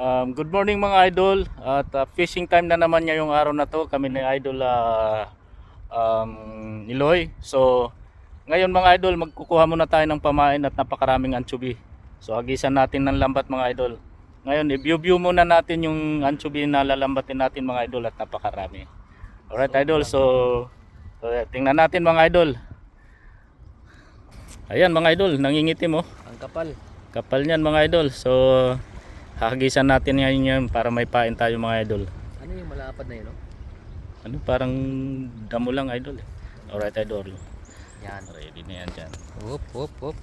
Good morning mga idol at fishing time na naman ngayong araw na to. Kami ni Idol Niloy. So ngayon mga idol, magkukuha muna tayo ng pamain at napakaraming anchovy. So hagisan natin ng lambat mga idol. Ngayon i-view muna natin yung anchovy na lalambatin natin mga idol at napakarami. Alright idol, so tingnan natin mga idol. Ayan mga idol, nangingitim oh. Ang kapal. Kapal niyan mga idol. So hagisan natin ngayon yan para may pain tayo mga idol. Ano yung malapad na yun, no? Ano, parang damo lang idol eh. Alright idol. Yan. Ready na yan dyan. Hop, hop, hop.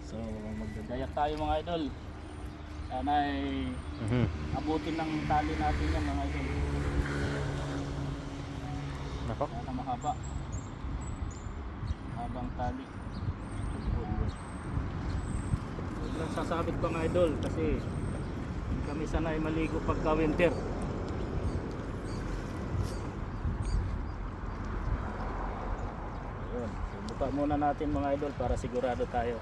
So magdadayak tayo mga idol. Sana ay abutin ng tali natin yan mga idol. Nako. Sana mahaba. Habang tali. Huwag lang sasabit pa mga idol kasi kami sana ay maligo pagka winter. Ayun. So, buka muna natin mga idol para sigurado tayo.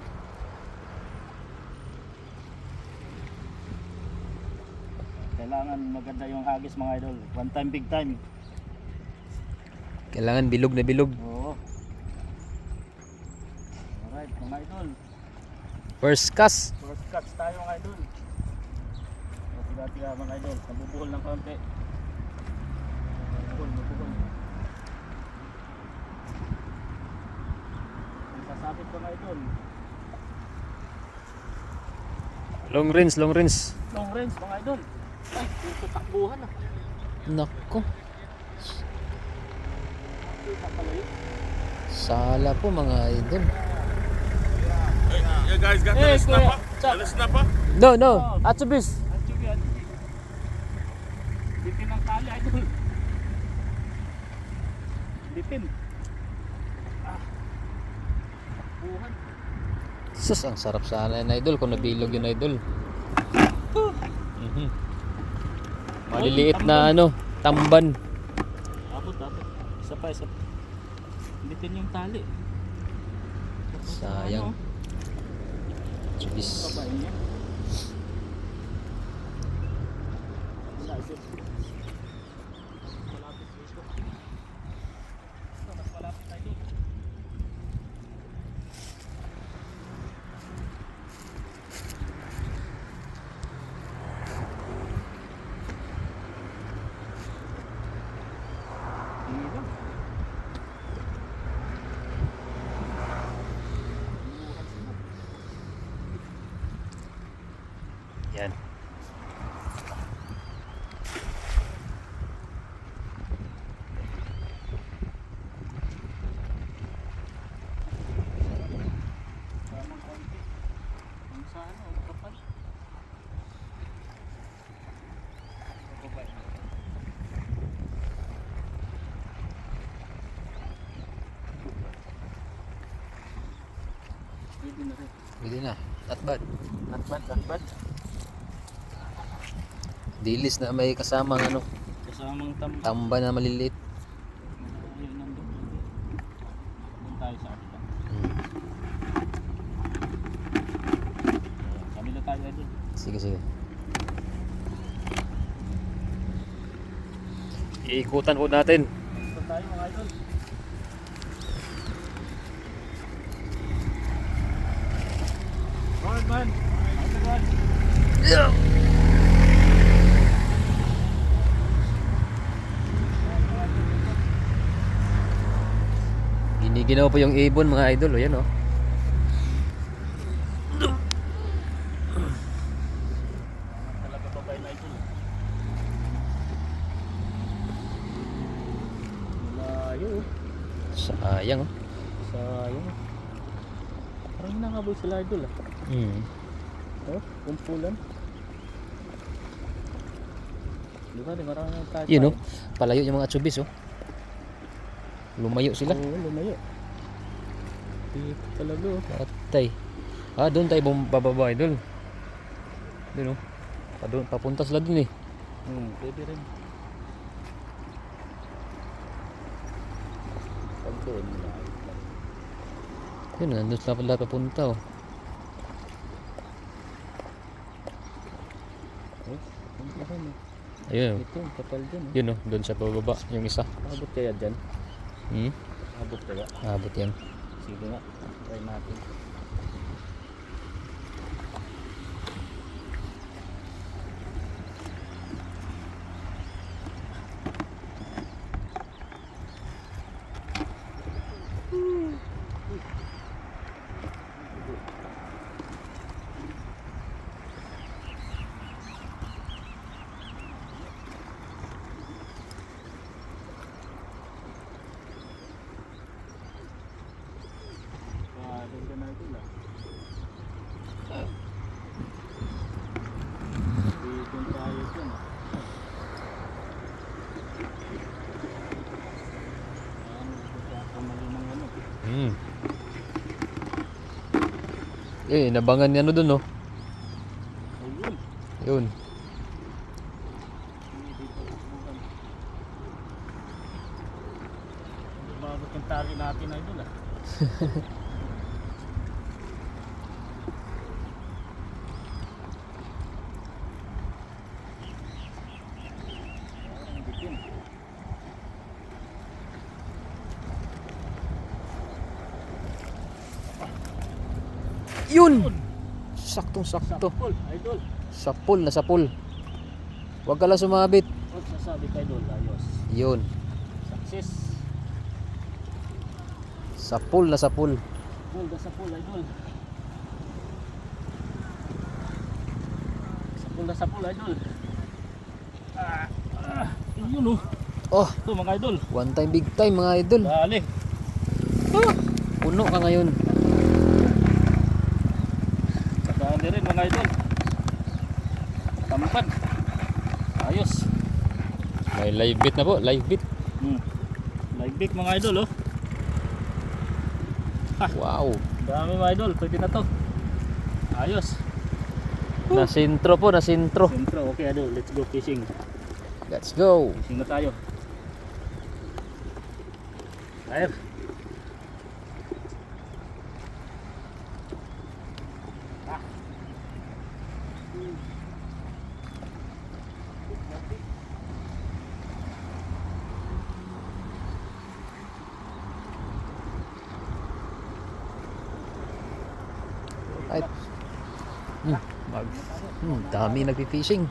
Kailangan maganda yung hagis mga idol. One time big time. Kailangan bilog na bilog. Oo. Alright mga idol. First cast. First cuts tayo mga idol. Tiga-tiga mga idol. Nabubuhol ng konti. Nabubuhol. Sasabit pa mga idol. Long range, long range. Long range mga idol. Ay, ito takbuhan ah. Nako. Ito palayo. Sala po mga idol. You guys got the snapper? The snapper? No, no. Atsubis. Anchovy. Bitin ng tali idol. Bitin. Takbuhan. Sus, ang sarap sana yan idol kung nabilog yun idol. Maliliit na ano, tamban. Abot. Isa pa. Bitin yung tali. Sayang. Atsubis. Babain niya. Malapit dito. Mas malapit tayo. Hirap. Yan. Tamang konti. Kung sa ano, kapal. Kapal. Pwede na rin. Pwede na. Not bad. Not bad. Dilis na may kasamang ano, Kasamang tamba na maliliit. Ayun, nandun. Doon tayo sa atin. Kabila tayo idol. Sige, sige. Iikutan ko natin. Doon tayo mga idol. Alright man. Everyone. Giniginaw po yung ibon mga idol. O yan o. Talaga pa ba yung idol? Malayo. Sayang o. Sayang. Parang nangaboy sila idol ah. Oh, kumpulan. Diba, di marami ng tayo. Yun o. Palayo yung mga atsubis o. Lumayo sila. Oo, lumayo. Dito talaga oh. Patay. Doon tayo bababa idol. Doon o. Papunta sila dun eh. Pwede rin. Pagdoon nila. Yun, nandun sila pala papunta o. Ayun. Ito, kapal dyan. Yun oh, doon sa bababa, yung isa. Abot kaya dyan? Hmm? Abot kaya? Abot yan. Sige nga, try natin. Hmm. Eh, nabangan niya ano dun oh. Yun. Umabot yung tali natin na idol. Yun! Saktong sakto. Full, idol. Sa pool, nasa pool. Huwag ka lang sumabit. Huwag sasabi kay idol, ayos. Yun. Success. Sa pool, nasa pool. Full, sa full, idol. Sa full, idol. Yun oh. Oh, Ito mga idol. one time, big time mga idol. Dali. Puno ka ngayon. Dali rin mga idol. Tampan. Ayos. May live bait na po, live bait. Live bait mga idol oh. Wow. Dami mga idol, pwede na to. Ayos. Nasintro po, nasintro. Sentro, okay idol, let's go fishing. Let's go. Fishing na tayo. Tayo. Ay. Dami nagpi-fishing.